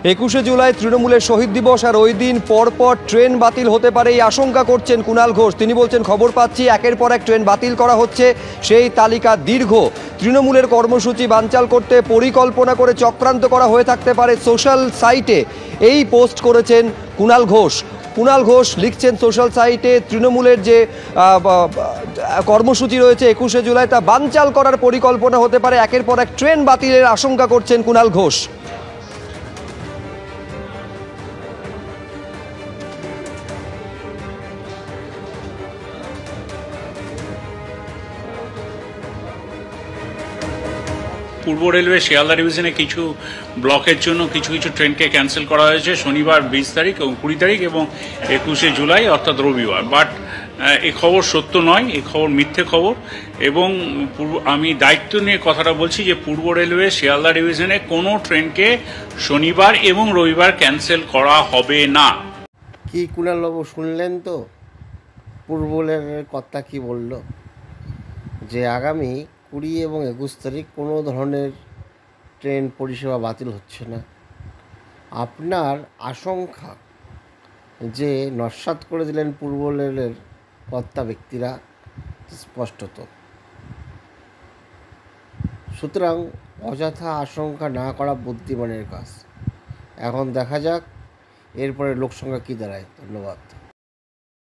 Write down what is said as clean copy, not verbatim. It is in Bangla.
21শে জুলাই তৃণমূলের শহীদ দিবস, আর ওই দিন পরপর ট্রেন বাতিল হতে পারে এই আশঙ্কা করছেন কুণাল ঘোষ। তিনি বলছেন, খবর পাচ্ছি একের পর এক ট্রেন বাতিল করা হচ্ছে, সেই তালিকা দীর্ঘ। তৃণমূলের কর্মসূচি বানচাল করতে পরিকল্পনা করে চক্রান্ত করা হয়ে থাকতে পারে সোশ্যাল সাইটে, এই পোস্ট করেছেন কুণাল ঘোষ। কুণাল ঘোষ লিখছেন সোশ্যাল সাইটে, তৃণমূলের যে কর্মসূচি রয়েছে 21শে জুলাই তা বানচাল করার পরিকল্পনা হতে পারে, একের পর এক ট্রেন বাতিলের আশঙ্কা করছেন কুণাল ঘোষ। পূর্ব রেলওয়ে শিয়ালদা ডিভিশনে কিছু ব্লকের জন্য কিছু কিছু ট্রেনকে ক্যান্সেল করা হয়েছে শনিবার 20 তারিখ এবং 20 তারিখ এবং 21শে জুলাই অর্থাৎ রবিবার। বাট এই খবর সত্য নয়, এই খবর মিথ্যে খবর। এবং আমি দায়িত্ব নিয়ে কথাটা বলছি যে পূর্ব রেলওয়ে শিয়ালদা ডিভিশনে কোনো ট্রেনকে শনিবার এবং রবিবার ক্যান্সেল করা হবে না। কি কুণালবাবু শুনলেন তো পূর্ব রেলের কর্তা কি বলল, যে আগামী 20 এবং 21 তারিখ কোনো ধরনের ট্রেন পরিষেবা বাতিল হচ্ছে না। আপনার আশঙ্কা যে নস্যাৎ করে দিলেন পূর্ব রেলের কর্তা ব্যক্তিরা স্পষ্টত। সুতরাং অযথা আশঙ্কা না করা বুদ্ধিমানের কাজ। এখন দেখা যাক এরপরে লোকসংখ্যা কী দাঁড়ায়। ধন্যবাদ।